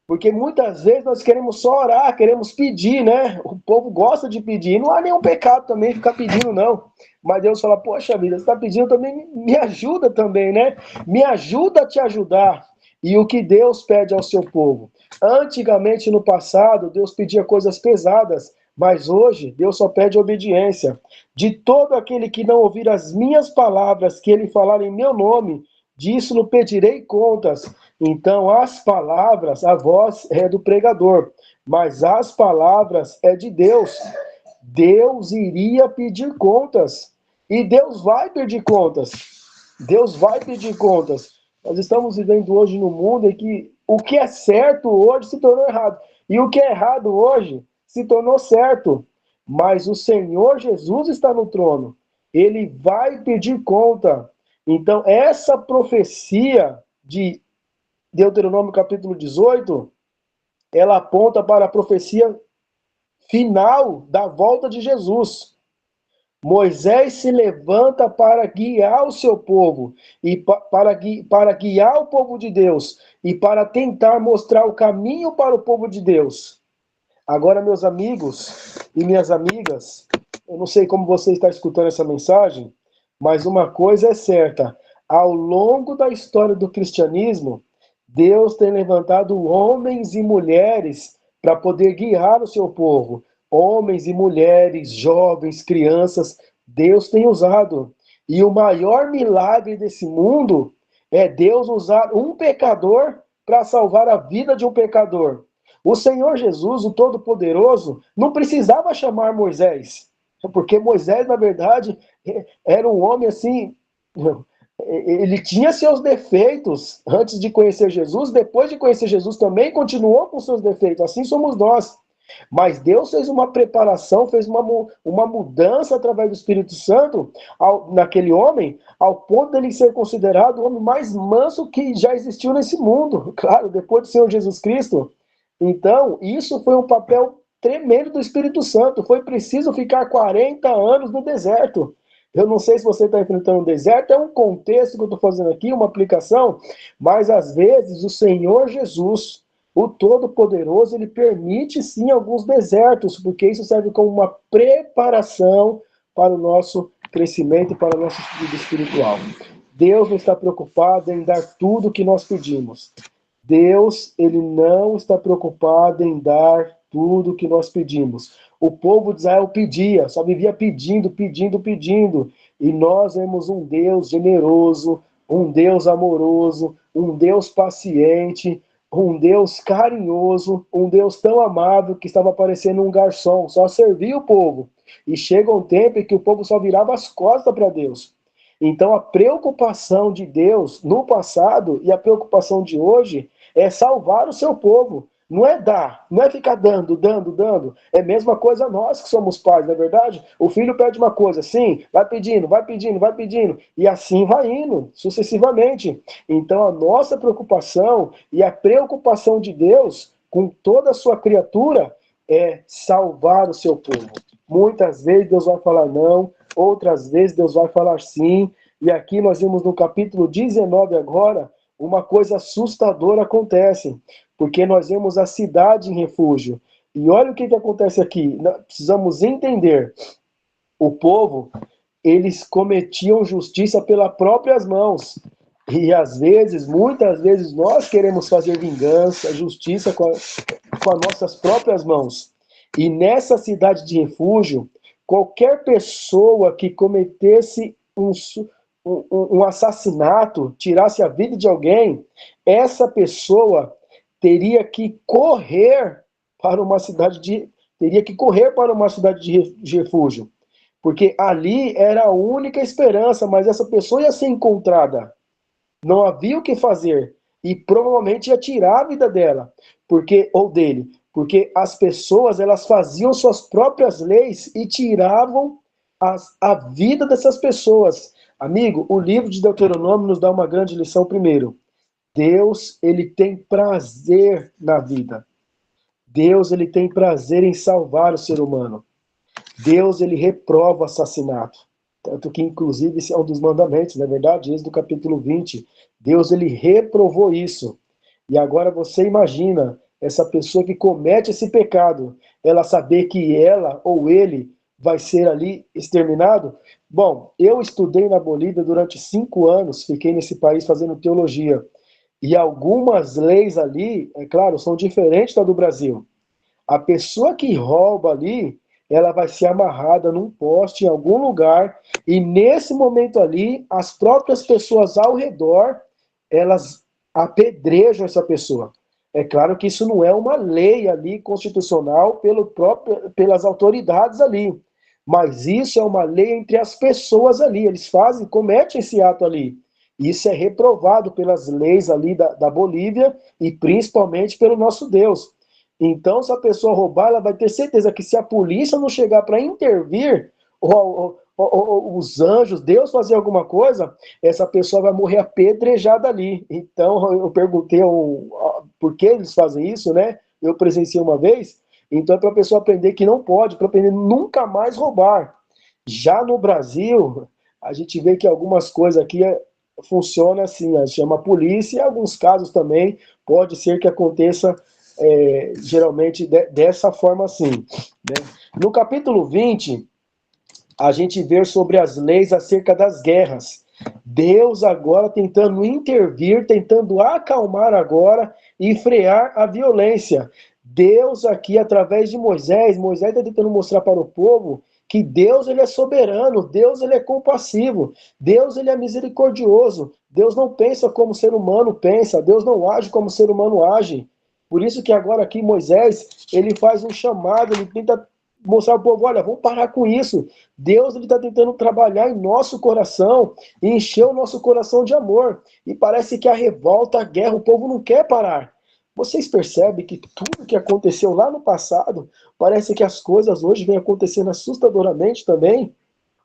Porque muitas vezes nós queremos só orar, queremos pedir, né? O povo gosta de pedir. Não há nenhum pecado também ficar pedindo, não. Mas Deus fala: poxa vida, você está pedindo também, me ajuda também, né? Me ajuda a te ajudar. E o que Deus pede ao seu povo? Antigamente, no passado, Deus pedia coisas pesadas, mas hoje Deus só pede obediência. De todo aquele que não ouvir as minhas palavras, que ele falar em meu nome, disso não pedirei contas. Então, as palavras, a voz é do pregador, mas as palavras é de Deus. Deus iria pedir contas. E Deus vai pedir contas. Deus vai pedir contas. Nós estamos vivendo hoje num mundo em que o que é certo hoje se tornou errado. E o que é errado hoje se tornou certo. Mas o Senhor Jesus está no trono. Ele vai pedir conta. Então, essa profecia de Deuteronômio capítulo 18 ela aponta para a profecia final da volta de Jesus. Moisés se levanta para guiar o seu povo, e para guiar o povo de Deus, e para tentar mostrar o caminho para o povo de Deus. Agora, meus amigos e minhas amigas, eu não sei como você está escutando essa mensagem, mas uma coisa é certa: ao longo da história do cristianismo, Deus tem levantado homens e mulheres para poder guiar o seu povo. Homens e mulheres, jovens, crianças, Deus tem usado. E o maior milagre desse mundo é Deus usar um pecador para salvar a vida de um pecador. O Senhor Jesus, o Todo-Poderoso, não precisava chamar Moisés, porque Moisés, na verdade, era um homem assim, ele tinha seus defeitos antes de conhecer Jesus, depois de conhecer Jesus também continuou com seus defeitos, assim somos nós. Mas Deus fez uma preparação, fez uma mudança através do Espírito Santo naquele homem, ao ponto de ele ser considerado o homem mais manso que já existiu nesse mundo, claro, depois do Senhor Jesus Cristo. Então, isso foi um papel tremendo do Espírito Santo. Foi preciso ficar 40 anos no deserto. Eu não sei se você está enfrentando um deserto, é um contexto que eu estou fazendo aqui, uma aplicação, mas às vezes o Senhor Jesus, o Todo-Poderoso, ele permite sim alguns desertos, porque isso serve como uma preparação para o nosso crescimento e para o nosso estudo espiritual. Deus não está preocupado em dar tudo o que nós pedimos. Deus, ele não está preocupado em dar tudo o que nós pedimos. O povo de Israel pedia, só vivia pedindo, pedindo, pedindo. E nós vemos um Deus generoso, um Deus amoroso, um Deus paciente, um Deus carinhoso, um Deus tão amável que estava parecendo um garçom, só servia o povo. E chega um tempo em que o povo só virava as costas para Deus. Então a preocupação de Deus no passado e a preocupação de hoje é salvar o seu povo. Não é dar, não é ficar dando, dando, dando. É a mesma coisa nós que somos pais, não é verdade? O filho pede uma coisa, sim, vai pedindo, vai pedindo, vai pedindo. E assim vai indo, sucessivamente. Então a nossa preocupação e a preocupação de Deus com toda a sua criatura é salvar o seu povo. Muitas vezes Deus vai falar não, outras vezes Deus vai falar sim. E aqui nós vimos no capítulo 19 agora, uma coisa assustadora acontece, porque nós vemos a cidade em refúgio. E olha o que acontece aqui. Nós precisamos entender. O povo, eles cometiam justiça pelas próprias mãos. E às vezes, muitas vezes, nós queremos fazer vingança, justiça com as nossas próprias mãos. E nessa cidade de refúgio, qualquer pessoa que cometesse um assassinato, tirasse a vida de alguém, essa pessoa teria que correr para uma cidade de refúgio, porque ali era a única esperança, mas essa pessoa ia ser encontrada. Não havia o que fazer e provavelmente ia tirar a vida dela, ou dele, porque as pessoas, elas faziam suas próprias leis e tiravam a vida dessas pessoas. Amigo, o livro de Deuteronômio nos dá uma grande lição primeiro. Deus, ele tem prazer na vida. Deus, ele tem prazer em salvar o ser humano. Deus, ele reprova o assassinato. Tanto que, inclusive, esse é um dos mandamentos, não é verdade? Êxodo capítulo 20. Deus, ele reprovou isso. E agora você imagina essa pessoa que comete esse pecado, ela saber que ela ou ele vai ser ali exterminado? Bom, eu estudei na Bolívia durante 5 anos, fiquei nesse país fazendo teologia. E algumas leis ali, é claro, são diferentes da do Brasil. A pessoa que rouba ali, ela vai ser amarrada num poste em algum lugar, e nesse momento ali, as próprias pessoas ao redor, elas apedrejam essa pessoa. É claro que isso não é uma lei ali constitucional pelas autoridades ali, mas isso é uma lei entre as pessoas ali, eles cometem esse ato ali. Isso é reprovado pelas leis ali da Bolívia e principalmente pelo nosso Deus. Então, se a pessoa roubar, ela vai ter certeza que se a polícia não chegar para intervir, os anjos, Deus fazer alguma coisa, essa pessoa vai morrer apedrejada ali. Então, eu perguntei por que eles fazem isso, né? eu presenciei uma vez. Então é para a pessoa aprender que não pode, para aprender nunca mais roubar. Já no Brasil, a gente vê que algumas coisas aqui funcionam assim, chama a polícia, e em alguns casos também pode ser que aconteça geralmente dessa forma assim. Né? No capítulo 20, a gente vê sobre as leis acerca das guerras. Deus agora tentando intervir, tentando acalmar agora e frear a violência. Deus aqui, através de Moisés está tentando mostrar para o povo que Deus ele é soberano, Deus ele é compassivo, Deus ele é misericordioso, Deus não pensa como o ser humano pensa, Deus não age como o ser humano age. Por isso que agora aqui Moisés, ele faz um chamado, ele tenta mostrar ao povo, olha, vamos parar com isso. Deus ele está tentando trabalhar em nosso coração e encher o nosso coração de amor. E parece que a revolta, a guerra, o povo não quer parar. Vocês percebem que tudo que aconteceu lá no passado, parece que as coisas hoje vêm acontecendo assustadoramente também.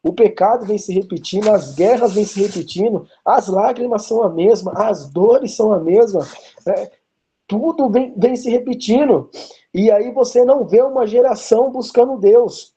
O pecado vem se repetindo, as guerras vêm se repetindo, as lágrimas são a mesma, as dores são a mesma, tudo vem se repetindo. E aí você não vê uma geração buscando Deus.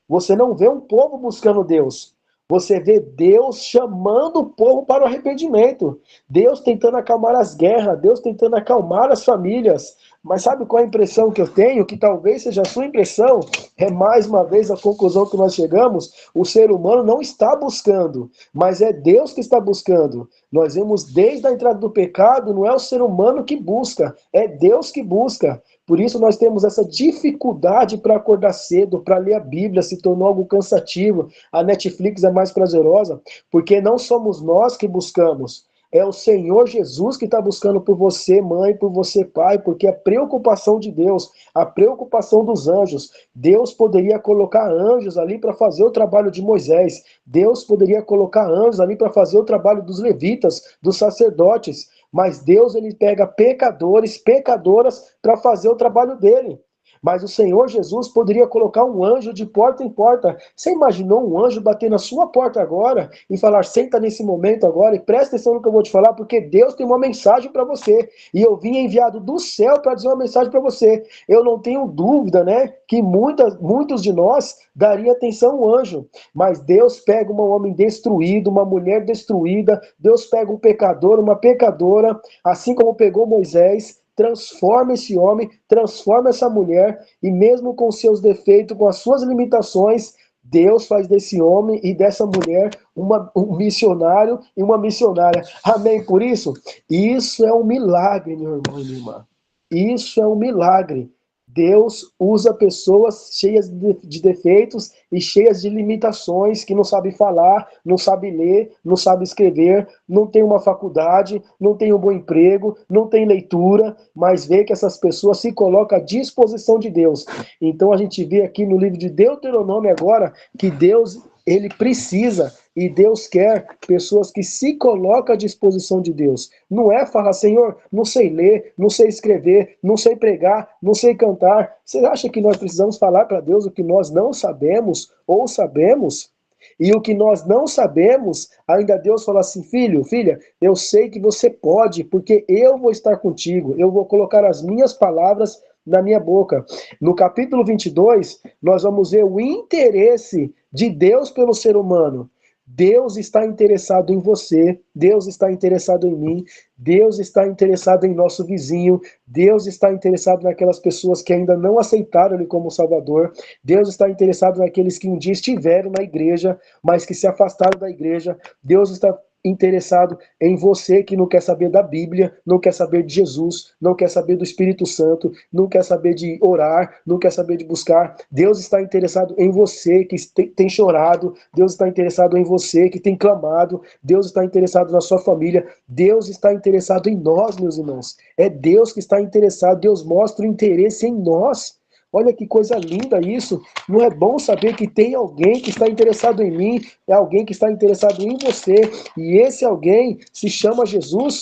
Você não vê um povo buscando Deus. Você vê Deus chamando o povo para o arrependimento. Deus tentando acalmar as guerras. Deus tentando acalmar as famílias. Mas sabe qual é a impressão que eu tenho? Que talvez seja a sua impressão. É mais uma vez a conclusão que nós chegamos. O ser humano não está buscando. Mas é Deus que está buscando. Nós vemos desde a entrada do pecado. Não é o ser humano que busca. É Deus que busca. Por isso nós temos essa dificuldade para acordar cedo, para ler a Bíblia, se tornou algo cansativo. A Netflix é mais prazerosa, porque não somos nós que buscamos. É o Senhor Jesus que está buscando por você, mãe, por você, pai, porque a preocupação de Deus, a preocupação dos anjos. Deus poderia colocar anjos ali para fazer o trabalho de Moisés. Deus poderia colocar anjos ali para fazer o trabalho dos levitas, dos sacerdotes. Mas Deus ele pega pecadores, pecadoras para fazer o trabalho dele. Mas o Senhor Jesus poderia colocar um anjo de porta em porta. Você imaginou um anjo bater na sua porta agora e falar, senta nesse momento agora e presta atenção no que eu vou te falar, porque Deus tem uma mensagem para você. E eu vim enviado do céu para dizer uma mensagem para você. Eu não tenho dúvida, né, que muitos de nós daria atenção ao anjo. Mas Deus pega um homem destruído, uma mulher destruída, Deus pega um pecador, uma pecadora, assim como pegou Moisés, transforma esse homem, transforma essa mulher, e mesmo com seus defeitos, com as suas limitações, Deus faz desse homem e dessa mulher um missionário e uma missionária. Amém? Por isso, isso é um milagre, meu irmão e minha irmã. Isso é um milagre. Deus usa pessoas cheias de defeitos e cheias de limitações, que não sabem falar, não sabem ler, não sabem escrever, não tem uma faculdade, não tem um bom emprego, não tem leitura, mas vê que essas pessoas se colocam à disposição de Deus. Então a gente vê aqui no livro de Deuteronômio agora que Deus ele precisa e Deus quer pessoas que se colocam à disposição de Deus. Não é falar, Senhor, não sei ler, não sei escrever, não sei pregar, não sei cantar. Você acha que nós precisamos falar para Deus o que nós não sabemos ou sabemos? E o que nós não sabemos, ainda Deus fala assim, filho, filha, eu sei que você pode, porque eu vou estar contigo, eu vou colocar as minhas palavras na minha boca. No capítulo 22, nós vamos ver o interesse de Deus pelo ser humano. Deus está interessado em você, Deus está interessado em mim, Deus está interessado em nosso vizinho, Deus está interessado naquelas pessoas que ainda não aceitaram Ele como Salvador, Deus está interessado naqueles que um dia estiveram na igreja, mas que se afastaram da igreja, Deus está interessado em você que não quer saber da Bíblia, não quer saber de Jesus, não quer saber do Espírito Santo, não quer saber de orar, não quer saber de buscar. Deus está interessado em você que tem chorado, Deus está interessado em você que tem clamado, Deus está interessado na sua família, Deus está interessado em nós, meus irmãos. É Deus que está interessado, Deus mostra o interesse em nós. Olha que coisa linda isso. Não é bom saber que tem alguém que está interessado em mim, é alguém que está interessado em você, e esse alguém se chama Jesus?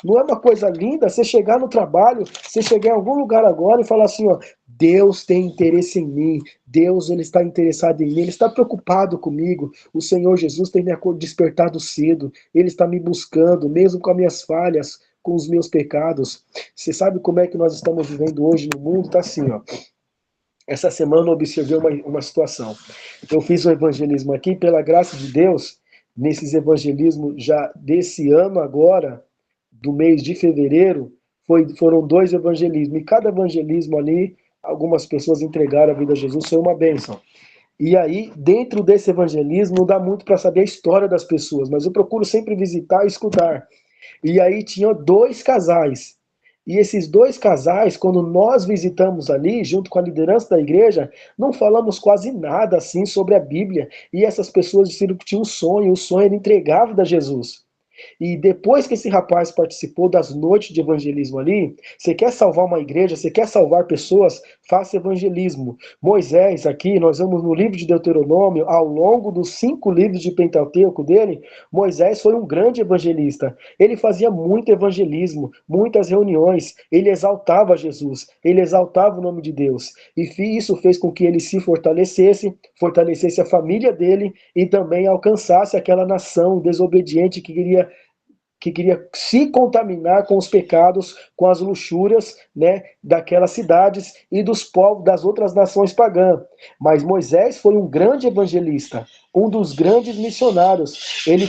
Não é uma coisa linda você chegar no trabalho, você chegar em algum lugar agora e falar assim, ó, Deus tem interesse em mim, Deus ele está interessado em mim, Ele está preocupado comigo, o Senhor Jesus tem me despertado cedo, Ele está me buscando, mesmo com as minhas falhas, com os meus pecados. Você sabe como é que nós estamos vivendo hoje no mundo? Está assim, ó. Essa semana eu observei uma situação. Eu fiz um evangelismo aqui, pela graça de Deus, nesses evangelismos já desse ano agora, do mês de fevereiro, foram 2 evangelismos. E cada evangelismo ali, algumas pessoas entregaram a vida a Jesus, foi uma bênção. E aí, dentro desse evangelismo, não dá muito para saber a história das pessoas, mas eu procuro sempre visitar e escutar. E aí tinha 2 casais. E esses 2 casais, quando nós visitamos ali, junto com a liderança da igreja, não falamos quase nada assim sobre a Bíblia. E essas pessoas disseram que tinham um sonho, o sonho era entregar a vida a Jesus. E depois que esse rapaz participou das noites de evangelismo ali, você quer salvar uma igreja, você quer salvar pessoas, faça evangelismo. Moisés, aqui, nós vamos no livro de Deuteronômio, ao longo dos 5 livros de Pentateuco dele, Moisés foi um grande evangelista. Ele fazia muito evangelismo, muitas reuniões, ele exaltava Jesus, ele exaltava o nome de Deus. E isso fez com que ele se fortalecesse a família dele e também alcançasse aquela nação desobediente que queria se contaminar com os pecados, com as luxúrias, né, daquelas cidades e dos povos das outras nações pagãs. Mas Moisés foi um grande evangelista, um dos grandes missionários. Ele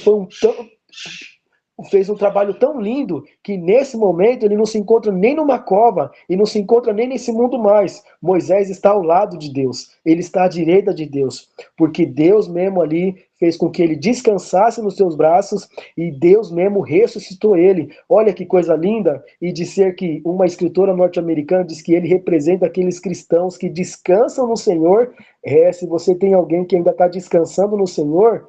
fez um trabalho tão lindo que nesse momento ele não se encontra nem numa cova e não se encontra nem nesse mundo mais. Moisés está ao lado de Deus, ele está à direita de Deus, porque Deus mesmo ali fez com que ele descansasse nos seus braços e Deus mesmo ressuscitou ele. Olha que coisa linda, e dizer que uma escritora norte-americana diz que ele representa aqueles cristãos que descansam no Senhor. Se você tem alguém que ainda está descansando no Senhor,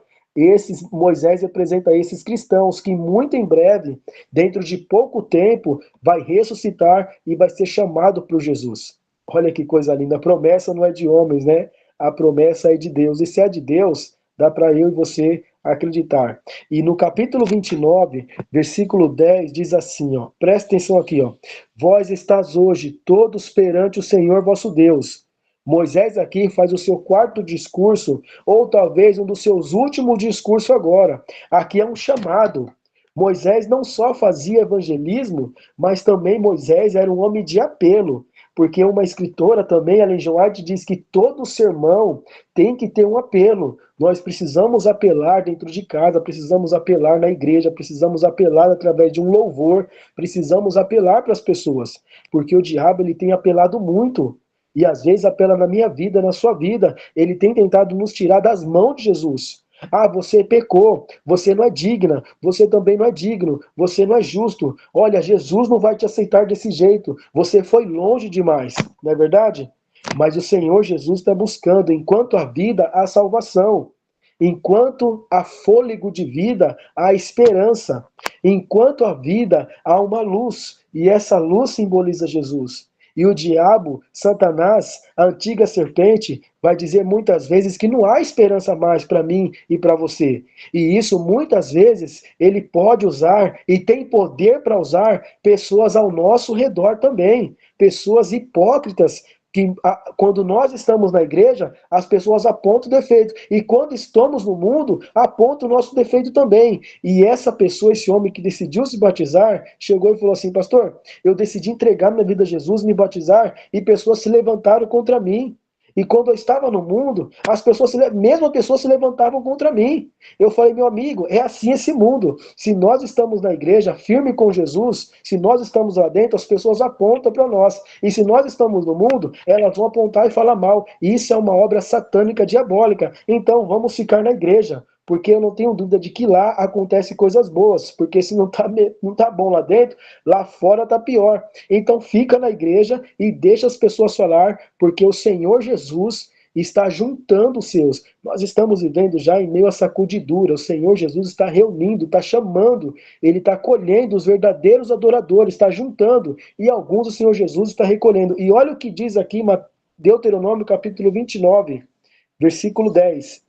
Moisés representa esses cristãos que muito em breve, dentro de pouco tempo, vai ressuscitar e vai ser chamado por Jesus. Olha que coisa linda, a promessa não é de homens, né? A promessa é de Deus, e se é de Deus, dá para eu e você acreditar. E no capítulo 29, versículo 10, diz assim, ó, presta atenção aqui, ó. Vós estás hoje todos perante o Senhor vosso Deus. Moisés aqui faz o seu 4º discurso, ou talvez um dos seus últimos discursos agora. Aqui é um chamado. Moisés não só fazia evangelismo, mas também Moisés era um homem de apelo. Porque uma escritora também, Ellen G. White, diz que todo sermão tem que ter um apelo. Nós precisamos apelar dentro de casa, precisamos apelar na igreja, precisamos apelar através de um louvor, precisamos apelar para as pessoas. Porque o diabo ele tem apelado muito. E às vezes apela na minha vida, na sua vida. Ele tem tentado nos tirar das mãos de Jesus. Você pecou, você não é digna, você também não é digno, você não é justo. Olha, Jesus não vai te aceitar desse jeito, você foi longe demais, não é verdade? Mas o Senhor Jesus está buscando, enquanto há vida, há salvação. Enquanto há fôlego de vida, há esperança. Enquanto há vida, há uma luz, e essa luz simboliza Jesus. E o diabo, Satanás, a antiga serpente, vai dizer muitas vezes que não há esperança mais para mim e para você. E isso, muitas vezes, ele pode usar e tem poder para usar pessoas ao nosso redor também. Pessoas hipócritas, que quando nós estamos na igreja, as pessoas apontam o defeito. E quando estamos no mundo, apontam o nosso defeito também. E essa pessoa, esse homem que decidiu se batizar, chegou e falou assim, pastor, eu decidi entregar minha vida a Jesus, me batizar, e pessoas se levantaram contra mim. E quando eu estava no mundo, mesmo as pessoas se levantavam contra mim. Eu falei, meu amigo, é assim esse mundo. Se nós estamos na igreja, firme com Jesus, se nós estamos lá dentro, as pessoas apontam para nós. E se nós estamos no mundo, elas vão apontar e falar mal. E isso é uma obra satânica, diabólica. Então, vamos ficar na igreja. Porque eu não tenho dúvida de que lá acontecem coisas boas, porque se não tá bom lá dentro, lá fora tá pior. Então fica na igreja e deixa as pessoas falar, porque o Senhor Jesus está juntando os seus. Nós estamos vivendo já em meio a sacudidura, o Senhor Jesus está reunindo, está chamando, ele está colhendo os verdadeiros adoradores, está juntando, e alguns o Senhor Jesus está recolhendo. E olha o que diz aqui, Deuteronômio capítulo 29, versículo 10.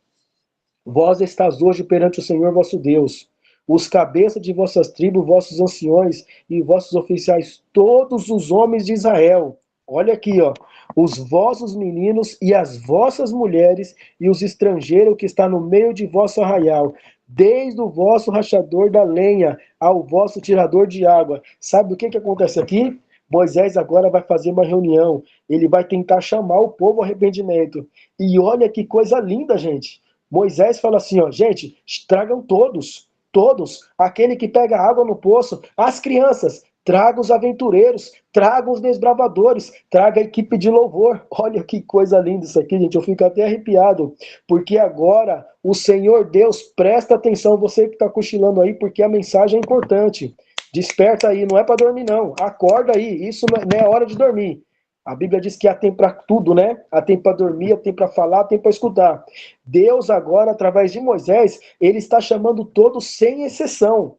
Vós estás hoje perante o Senhor vosso Deus, os cabeças de vossas tribos, vossos anciões e vossos oficiais, todos os homens de Israel. Olha aqui, ó. Os vossos meninos e as vossas mulheres e os estrangeiros que está no meio de vosso arraial, desde o vosso rachador da lenha ao vosso tirador de água. Sabe o que acontece aqui? Moisés agora vai fazer uma reunião. Ele vai tentar chamar o povo ao arrependimento. E olha que coisa linda, gente. Moisés fala assim, ó, gente, tragam todos, todos, aquele que pega água no poço, as crianças, traga os aventureiros, traga os desbravadores, traga a equipe de louvor. Olha que coisa linda isso aqui, gente. Eu fico até arrepiado, porque agora o Senhor Deus, presta atenção, você que está cochilando aí, porque a mensagem é importante. Desperta aí, não é para dormir não. Acorda aí, isso não é hora de dormir. A Bíblia diz que há tempo para tudo, né? Há tempo para dormir, há tempo para falar, há tempo para escutar. Deus agora, através de Moisés, ele está chamando todos sem exceção.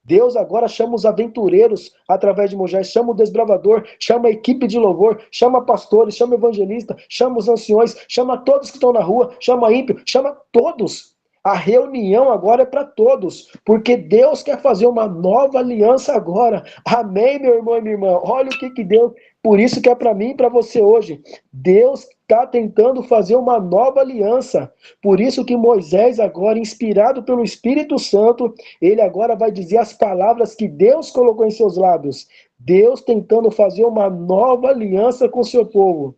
Deus agora chama os aventureiros através de Moisés, chama o desbravador, chama a equipe de louvor, chama pastores, chama evangelista, chama os anciões, chama todos que estão na rua, chama ímpio, chama todos. A reunião agora é para todos, porque Deus quer fazer uma nova aliança agora. Amém, meu irmão e minha irmã? Olha o que Deus... Por isso que é para mim e para você hoje. Deus está tentando fazer uma nova aliança. Por isso que Moisés agora, inspirado pelo Espírito Santo, ele agora vai dizer as palavras que Deus colocou em seus lábios. Deus tentando fazer uma nova aliança com o seu povo.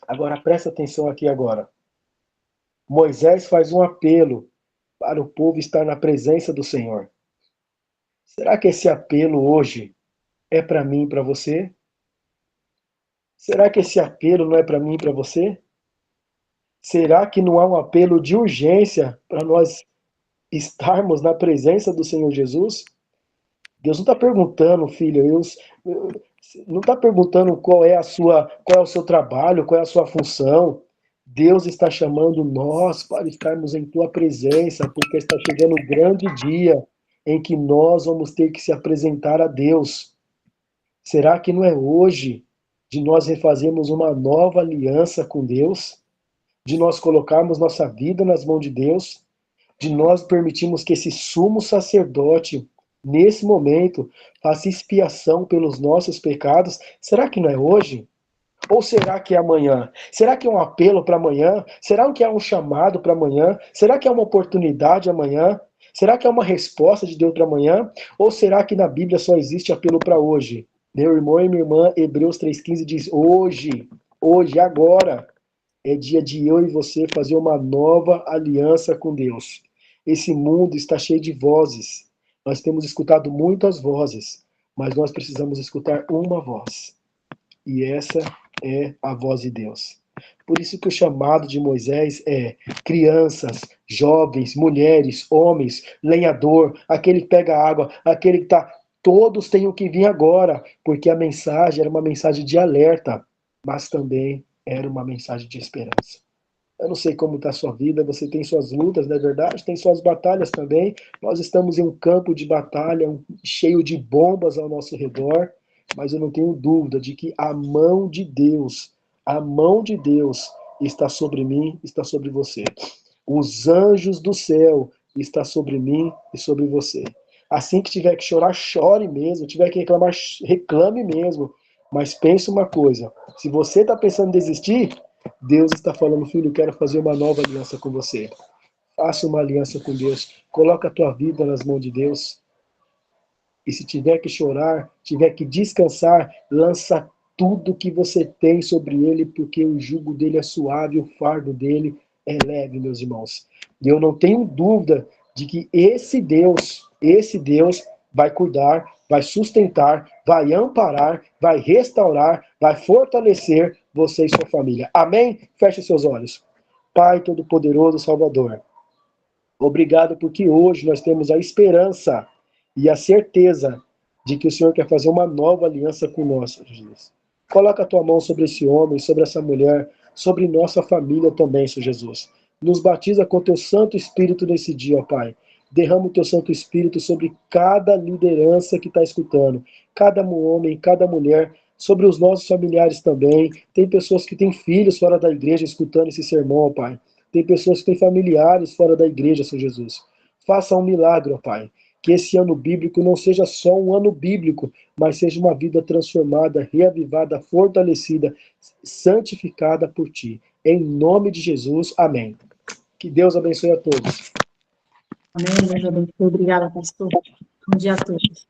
Agora, presta atenção aqui agora. Moisés faz um apelo para o povo estar na presença do Senhor. Será que esse apelo hoje é para mim e para você? Será que esse apelo não é para mim e para você? Será que não há um apelo de urgência para nós estarmos na presença do Senhor Jesus? Deus não está perguntando, filho, não está perguntando qual é o seu trabalho, qual é a sua função. Deus está chamando nós para estarmos em tua presença, porque está chegando o grande dia em que nós vamos ter que se apresentar a Deus. Será que não é hoje de nós refazermos uma nova aliança com Deus? De nós colocarmos nossa vida nas mãos de Deus? De nós permitirmos que esse sumo sacerdote, nesse momento, faça expiação pelos nossos pecados? Será que não é hoje? Ou será que é amanhã? Será que é um apelo para amanhã? Será que é um chamado para amanhã? Será que é uma oportunidade amanhã? Será que é uma resposta de Deus para amanhã? Ou será que na Bíblia só existe apelo para hoje? Meu irmão e minha irmã, Hebreus 3,15 diz, hoje, agora, é dia de eu e você fazer uma nova aliança com Deus. Esse mundo está cheio de vozes. Nós temos escutado muitas vozes, mas nós precisamos escutar uma voz. E essa é a voz de Deus. Por isso que o chamado de Moisés é crianças, jovens, mulheres, homens, lenhador, aquele que pega água, aquele que está... Todos têm que vir agora, porque a mensagem era uma mensagem de alerta, mas também era uma mensagem de esperança. Eu não sei como está a sua vida, você tem suas lutas, não é verdade? Tem suas batalhas também. Nós estamos em um campo de batalha cheio de bombas ao nosso redor, mas eu não tenho dúvida de que a mão de Deus está sobre mim, está sobre você. Os anjos do céu estão sobre mim e sobre você. Assim que tiver que chorar, chore mesmo. Tiver que reclamar, reclame mesmo. Mas pense uma coisa. Se você está pensando em desistir, Deus está falando, filho, eu quero fazer uma nova aliança com você. Faça uma aliança com Deus. Coloca a tua vida nas mãos de Deus. E se tiver que chorar, tiver que descansar, lança tudo que você tem sobre ele, porque o jugo dele é suave, o fardo dele é leve, meus irmãos. E eu não tenho dúvida de que esse Deus vai cuidar, vai sustentar, vai amparar, vai restaurar, vai fortalecer você e sua família. Amém? Feche seus olhos. Pai Todo-Poderoso, Salvador, obrigado porque hoje nós temos a esperança e a certeza de que o Senhor quer fazer uma nova aliança com nós, Jesus. Coloca a tua mão sobre esse homem, sobre essa mulher, sobre nossa família também, Senhor Jesus. Nos batiza com teu Santo Espírito nesse dia, ó Pai. Derrama o teu Santo Espírito sobre cada liderança que está escutando, cada homem, cada mulher, sobre os nossos familiares também. Tem pessoas que têm filhos fora da igreja escutando esse sermão, ó Pai. Tem pessoas que têm familiares fora da igreja, Senhor Jesus. Faça um milagre, ó Pai. que esse ano bíblico não seja só um ano bíblico, mas seja uma vida transformada, reavivada, fortalecida, santificada por Ti. Em nome de Jesus, amém. Que Deus abençoe a todos. Amém, Deus abençoe. Obrigada, pastor. Bom dia a todos.